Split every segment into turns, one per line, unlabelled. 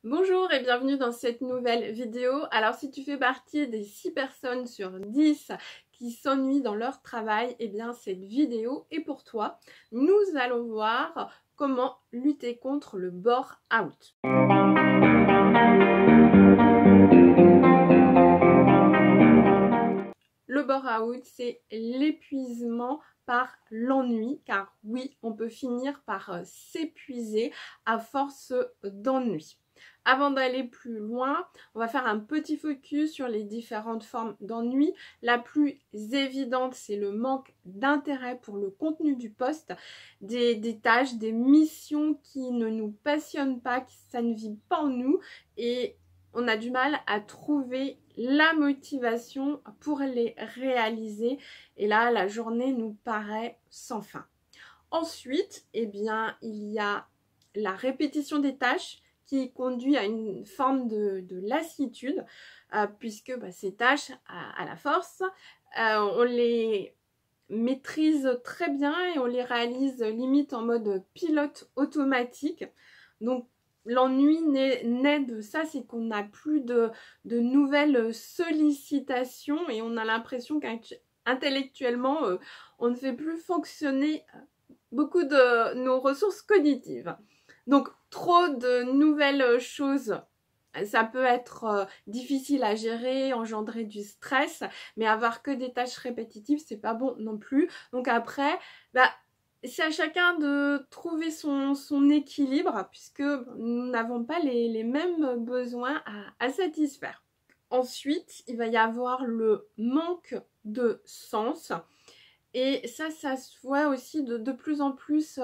Bonjour et bienvenue dans cette nouvelle vidéo. Alors si tu fais partie des 6 personnes sur 10 qui s'ennuient dans leur travail, eh bien cette vidéo est pour toi. Nous allons voir comment lutter contre le bore-out. Le bore-out, c'est l'épuisement par l'ennui, car oui, on peut finir par s'épuiser à force d'ennui. Avant d'aller plus loin, on va faire un petit focus sur les différentes formes d'ennui. La plus évidente, c'est le manque d'intérêt pour le contenu du poste, des tâches, des missions qui ne nous passionnent pas, qui ça ne vit pas en nous et on a du mal à trouver la motivation pour les réaliser. Et là, la journée nous paraît sans fin. Ensuite, eh bien, il y a la répétition des tâches qui conduit à une forme de lassitude, puisque ces tâches, à la force, on les maîtrise très bien et on les réalise limite en mode pilote automatique. Donc, l'ennui naît de ça, c'est qu'on n'a plus de nouvelles sollicitations et on a l'impression qu'intellectuellement, on ne fait plus fonctionner beaucoup de nos ressources cognitives. Donc, trop de nouvelles choses, ça peut être difficile à gérer, engendrer du stress, mais avoir que des tâches répétitives, c'est pas bon non plus. Donc après, c'est à chacun de trouver son équilibre, puisque nous n'avons pas les mêmes besoins à satisfaire. Ensuite, il va y avoir le manque de sens. Et ça se voit aussi de plus en plus,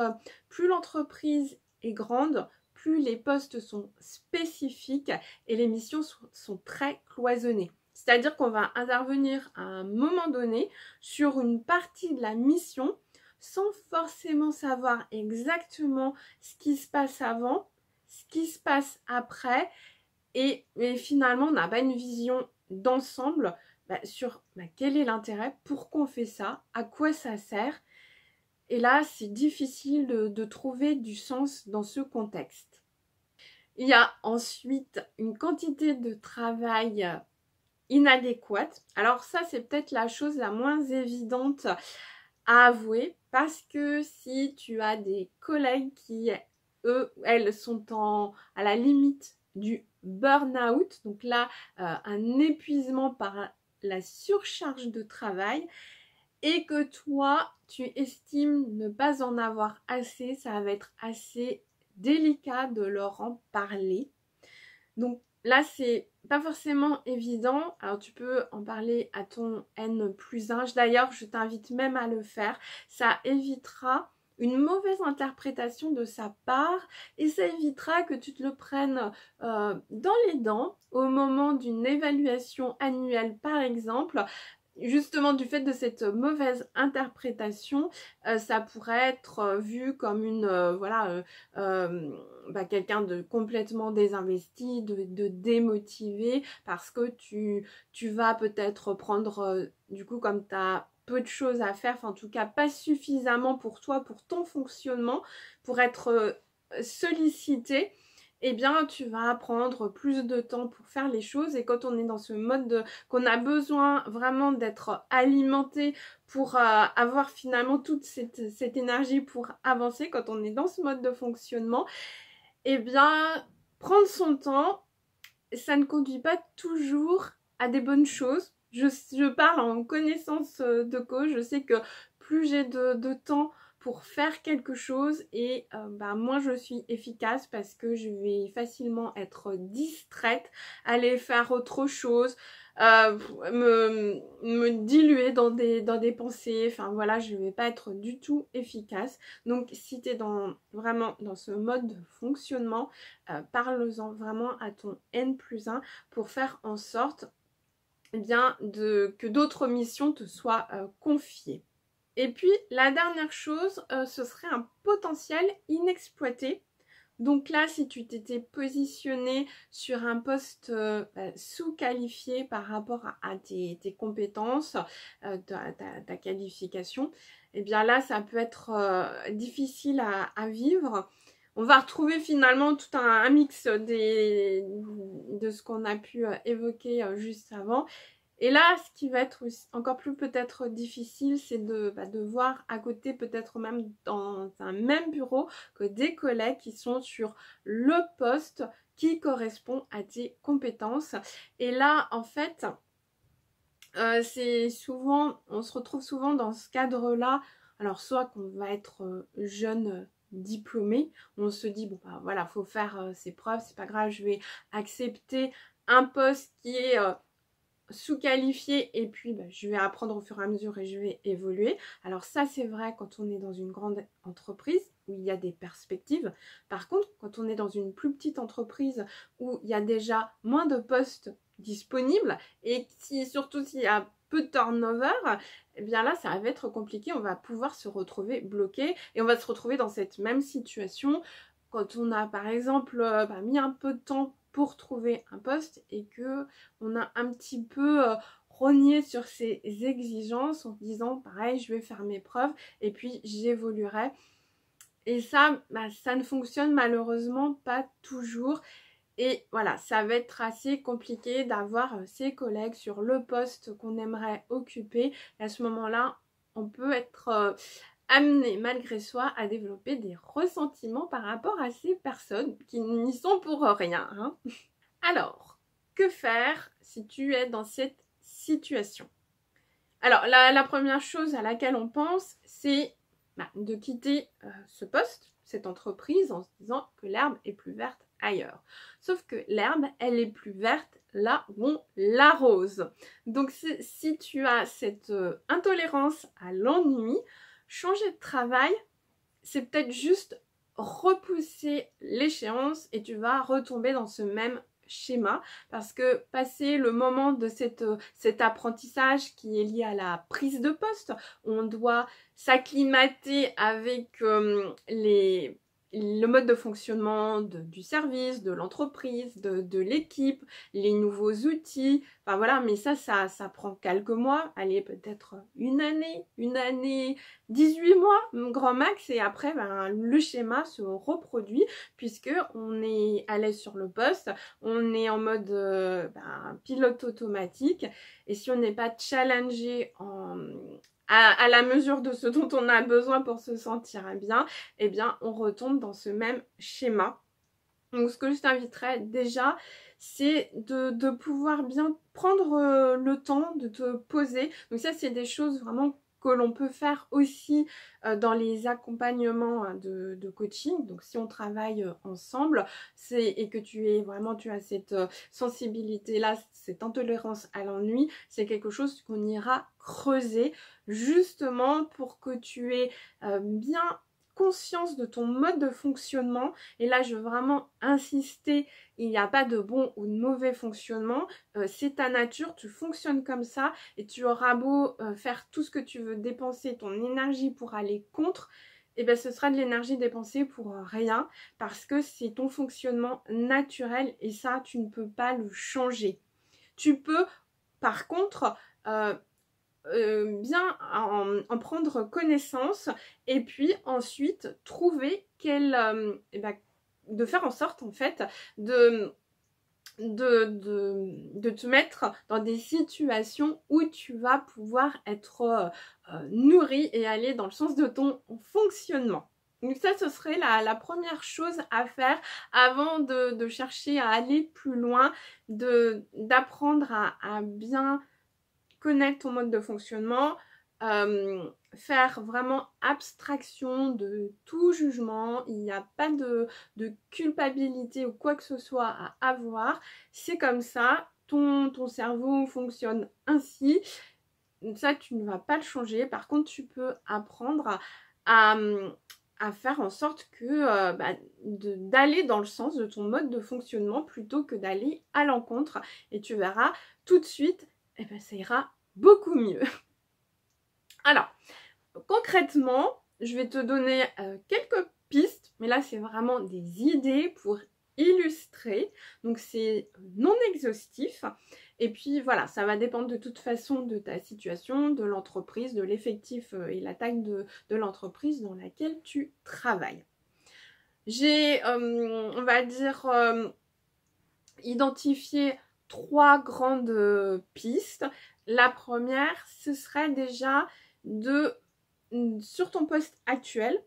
plus l'entreprise est grande, plus les postes sont spécifiques et les missions sont très cloisonnées. C'est-à-dire qu'on va intervenir à un moment donné sur une partie de la mission sans forcément savoir exactement ce qui se passe avant, ce qui se passe après et finalement on n'a pas une vision d'ensemble sur quel est l'intérêt, pourquoi on fait ça, à quoi ça sert. Et là, c'est difficile de trouver du sens dans ce contexte. Il y a ensuite une quantité de travail inadéquate. Alors ça, c'est peut-être la chose la moins évidente à avouer, parce que si tu as des collègues qui, elles, sont à la limite du burn-out, donc là, un épuisement par la surcharge de travail, et que toi, tu estimes ne pas en avoir assez, ça va être assez délicat de leur en parler. Donc là, c'est pas forcément évident. Alors tu peux en parler à ton N+1. D'ailleurs, je t'invite même à le faire. Ça évitera une mauvaise interprétation de sa part et ça évitera que tu te le prennes dans les dents au moment d'une évaluation annuelle par exemple. Justement, du fait de cette mauvaise interprétation, ça pourrait être vu comme une quelqu'un de complètement désinvesti, de démotivé, parce que tu vas peut-être prendre, du coup, comme tu as peu de choses à faire, enfin en tout cas pas suffisamment pour toi, pour ton fonctionnement, pour être sollicité, eh bien tu vas prendre plus de temps pour faire les choses. Et quand on est dans ce mode qu'on a besoin vraiment d'être alimenté pour avoir finalement toute cette énergie pour avancer, quand on est dans ce mode de fonctionnement, eh bien prendre son temps, ça ne conduit pas toujours à des bonnes choses. Je parle en connaissance de cause, je sais que plus j'ai de temps pour faire quelque chose et moins je suis efficace, parce que je vais facilement être distraite, aller faire autre chose, me diluer dans des pensées, enfin voilà, je ne vais pas être du tout efficace. Donc si tu es vraiment dans ce mode de fonctionnement, parle-en vraiment à ton N+1 pour faire en sorte que d'autres missions te soient confiées. Et puis la dernière chose, ce serait un potentiel inexploité. Donc là, si tu t'étais positionné sur un poste sous-qualifié par rapport à tes compétences, ta qualification, et bien là, ça peut être difficile à vivre. On va retrouver finalement tout un mix de ce qu'on a pu évoquer juste avant. Et là, ce qui va être aussi encore plus peut-être difficile, c'est de voir à côté, peut-être même dans un même bureau, que des collègues qui sont sur le poste qui correspond à tes compétences. Et là, en fait, c'est souvent, on se retrouve souvent dans ce cadre-là. Alors, soit qu'on va être jeune diplômé, on se dit, bon, bah voilà, faut faire ses preuves, c'est pas grave, je vais accepter un poste qui est sous-qualifié et puis je vais apprendre au fur et à mesure et je vais évoluer. Alors ça c'est vrai quand on est dans une grande entreprise où il y a des perspectives. Par contre, quand on est dans une plus petite entreprise où il y a déjà moins de postes disponibles et surtout s'il y a peu de turnover, eh bien là ça va être compliqué, on va pouvoir se retrouver bloqué et on va se retrouver dans cette même situation quand on a par exemple mis un peu de temps pour trouver un poste et que on a un petit peu rogné sur ses exigences en disant pareil je vais faire mes preuves et puis j'évoluerai. Et ça, ça ne fonctionne malheureusement pas toujours. Et voilà, ça va être assez compliqué d'avoir ses collègues sur le poste qu'on aimerait occuper. Et à ce moment-là, on peut être amené malgré soi à développer des ressentiments par rapport à ces personnes qui n'y sont pour rien. Hein. Alors, que faire si tu es dans cette situation? Alors, la première chose à laquelle on pense, c'est de quitter ce poste, cette entreprise, en se disant que l'herbe est plus verte ailleurs. Sauf que l'herbe, elle est plus verte là où on l'arrose. Donc, si tu as cette intolérance à l'ennui, changer de travail, c'est peut-être juste repousser l'échéance et tu vas retomber dans ce même schéma parce que passer le moment de cet apprentissage qui est lié à la prise de poste, on doit s'acclimater avec le mode de fonctionnement du service, de l'entreprise, de l'équipe, les nouveaux outils, enfin voilà, mais ça prend quelques mois, allez peut-être une année, 18 mois, grand max, et après le schéma se reproduit puisque on est à l'aise sur le poste, on est en mode pilote automatique, et si on n'est pas challengé à la mesure de ce dont on a besoin pour se sentir bien, eh bien on retombe dans ce même schéma. Donc ce que je t'inviterais déjà, c'est de pouvoir bien prendre le temps de te poser. Donc ça c'est des choses vraiment que l'on peut faire aussi dans les accompagnements de coaching. Donc si on travaille ensemble et que tu as cette sensibilité là, cette intolérance à l'ennui, c'est quelque chose qu'on ira creuser justement pour que tu aies bien conscience de ton mode de fonctionnement. Et là je veux vraiment insister, il n'y a pas de bon ou de mauvais fonctionnement, c'est ta nature, tu fonctionnes comme ça et tu auras beau faire tout ce que tu veux, dépenser ton énergie pour aller contre, et bien ce sera de l'énergie dépensée pour rien parce que c'est ton fonctionnement naturel et ça tu ne peux pas le changer. Tu peux par contre bien en prendre connaissance et puis ensuite trouver de faire en sorte en fait de te mettre dans des situations où tu vas pouvoir être nourri et aller dans le sens de ton fonctionnement. Donc ça, ce serait la première chose à faire avant de chercher à aller plus loin, d'apprendre à bien connaître ton mode de fonctionnement, faire vraiment abstraction de tout jugement, il n'y a pas de culpabilité ou quoi que ce soit à avoir, c'est comme ça, ton cerveau fonctionne ainsi, ça tu ne vas pas le changer. Par contre tu peux apprendre à faire en sorte que d'aller dans le sens de ton mode de fonctionnement plutôt que d'aller à l'encontre, et tu verras tout de suite, ça ira beaucoup mieux. Alors, concrètement, je vais te donner quelques pistes, mais là c'est vraiment des idées pour illustrer, donc c'est non exhaustif, et puis voilà, ça va dépendre de toute façon de ta situation, de l'entreprise, de l'effectif et la taille de l'entreprise dans laquelle tu travailles. J'ai, on va dire, identifié 3 grandes pistes. La première, ce serait déjà sur ton poste actuel,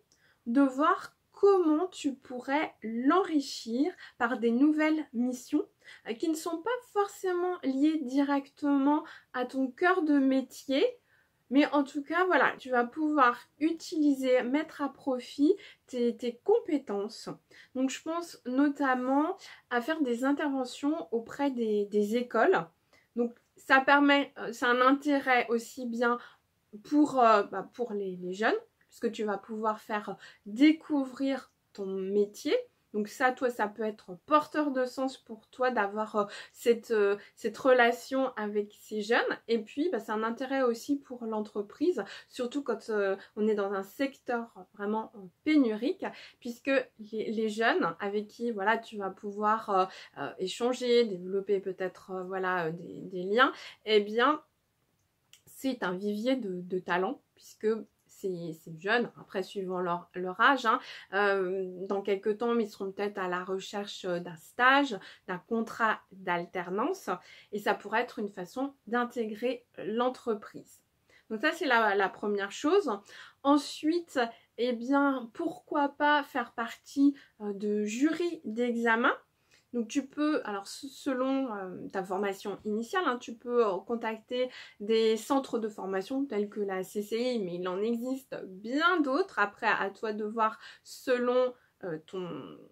de voir comment tu pourrais l'enrichir par des nouvelles missions qui ne sont pas forcément liées directement à ton cœur de métier, mais en tout cas, voilà, tu vas pouvoir utiliser, mettre à profit tes compétences. Donc, je pense notamment à faire des interventions auprès des écoles. Donc, ça permet, c'est un intérêt aussi bien pour les jeunes, puisque tu vas pouvoir faire découvrir ton métier. Donc ça, toi, ça peut être porteur de sens pour toi d'avoir cette relation avec ces jeunes. Et puis, c'est un intérêt aussi pour l'entreprise, surtout quand on est dans un secteur vraiment pénurique, puisque les jeunes avec qui voilà, tu vas pouvoir échanger, développer peut-être voilà, des liens, eh bien, c'est un vivier de talent, puisque c'est jeune, après suivant leur âge, hein. Dans quelques temps, ils seront peut-être à la recherche d'un stage, d'un contrat d'alternance, et ça pourrait être une façon d'intégrer l'entreprise. Donc ça, c'est la première chose. Ensuite, eh bien, pourquoi pas faire partie de jury d'examen. Donc tu peux, alors selon ta formation initiale, hein, tu peux contacter des centres de formation tels que la CCI, mais il en existe bien d'autres. Après, à toi de voir selon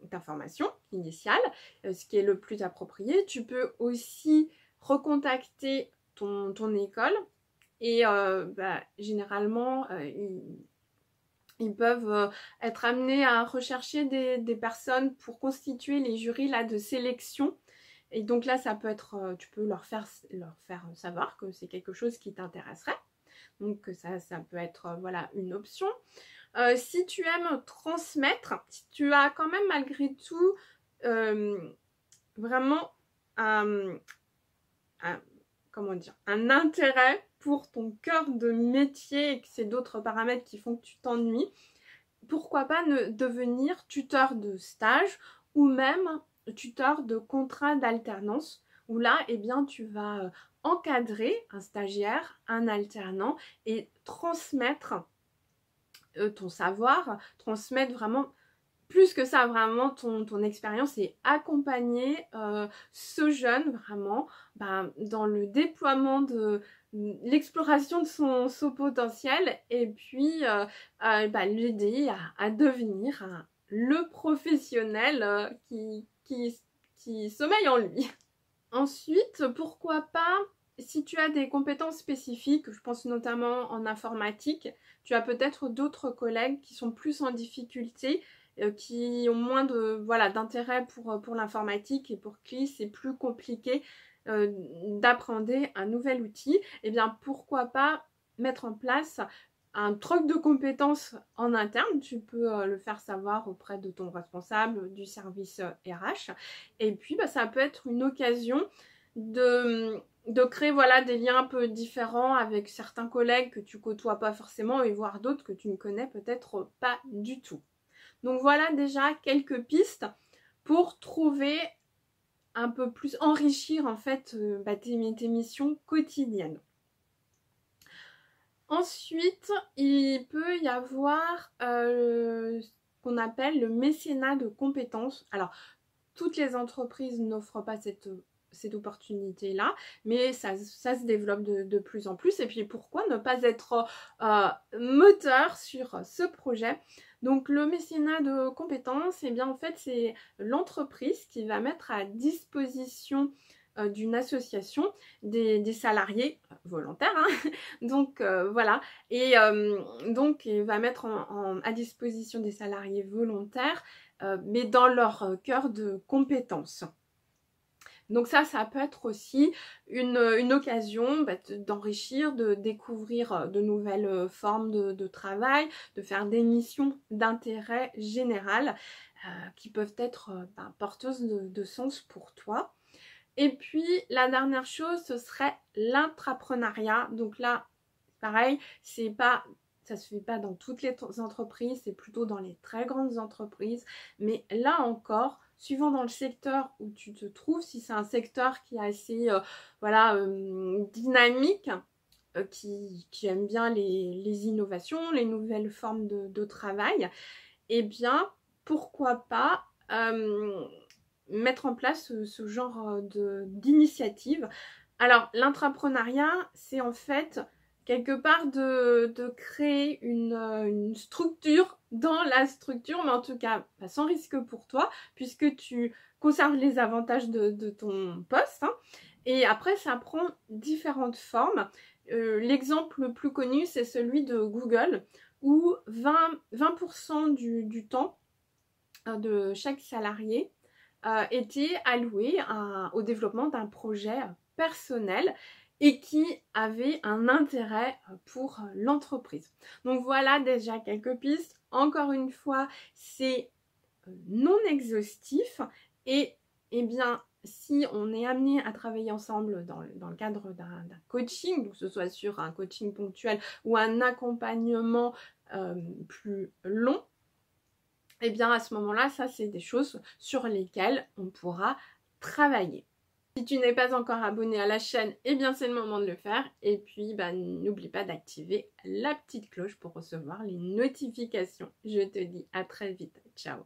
ta formation initiale, ce qui est le plus approprié. Tu peux aussi recontacter ton école et généralement, ils peuvent être amenés à rechercher des personnes pour constituer les jurys là, de sélection. Et donc là, ça peut être, tu peux leur faire savoir que c'est quelque chose qui t'intéresserait. Donc ça peut être voilà, une option. Si tu aimes transmettre, si tu as quand même malgré tout vraiment comment dire, un intérêt pour ton cœur de métier et que c'est d'autres paramètres qui font que tu t'ennuies, pourquoi pas devenir tuteur de stage ou même tuteur de contrat d'alternance, où là, eh bien, tu vas encadrer un stagiaire, un alternant et transmettre ton savoir, transmettre vraiment plus que ça, vraiment ton expérience et accompagner ce jeune vraiment dans le déploiement de l'exploration de son potentiel et puis l'aider à devenir le professionnel qui sommeille en lui. Ensuite, pourquoi pas, si tu as des compétences spécifiques, je pense notamment en informatique, tu as peut-être d'autres collègues qui sont plus en difficulté, qui ont moins d'intérêt pour l'informatique et pour qui c'est plus compliqué d'apprendre un nouvel outil. Et bien pourquoi pas mettre en place un troc de compétences en interne. Tu peux le faire savoir auprès de ton responsable du service RH. Et puis ça peut être une occasion de créer voilà, des liens un peu différents avec certains collègues que tu côtoies pas forcément et voire d'autres que tu ne connais peut-être pas du tout. Donc voilà déjà quelques pistes pour trouver un peu plus, enrichir en fait tes missions quotidiennes. Ensuite, il peut y avoir ce qu'on appelle le mécénat de compétences. Alors, toutes les entreprises n'offrent pas cette opportunité-là, mais ça se développe de plus en plus. Et puis, pourquoi ne pas être moteur sur ce projet? Donc, le mécénat de compétences, eh bien, en fait, c'est l'entreprise qui va mettre à disposition d'une association des salariés volontaires, hein. Donc voilà, et donc il va mettre à disposition des salariés volontaires mais dans leur cœur de compétences. Donc ça peut être aussi une occasion d'enrichir, de découvrir de nouvelles formes de travail, de faire des missions d'intérêt général qui peuvent être porteuses de sens pour toi. Et puis, la dernière chose, ce serait l'intrapreneuriat. Donc là, pareil, ça Ça se fait pas dans toutes les entreprises, c'est plutôt dans les très grandes entreprises. Mais là encore, suivant dans le secteur où tu te trouves, si c'est un secteur qui est assez dynamique, qui aime bien les innovations, les nouvelles formes de travail, eh bien, pourquoi pas mettre en place ce genre d'initiative. Alors, l'intrapreneuriat, c'est en fait quelque part de créer une structure dans la structure, mais en tout cas, pas sans risque pour toi, puisque tu conserves les avantages de ton poste. Hein, et après, ça prend différentes formes. L'exemple le plus connu, c'est celui de Google, où 20% du temps de chaque salarié était alloué au développement d'un projet personnel et qui avait un intérêt pour l'entreprise. Donc voilà déjà quelques pistes. Encore une fois, c'est non exhaustif et eh bien si on est amené à travailler ensemble dans le cadre d'un coaching, que ce soit sur un coaching ponctuel ou un accompagnement plus long, et bien à ce moment-là, ça c'est des choses sur lesquelles on pourra travailler. Si tu n'es pas encore abonné à la chaîne, eh bien c'est le moment de le faire. Et puis n'oublie pas d'activer la petite cloche pour recevoir les notifications. Je te dis à très vite. Ciao.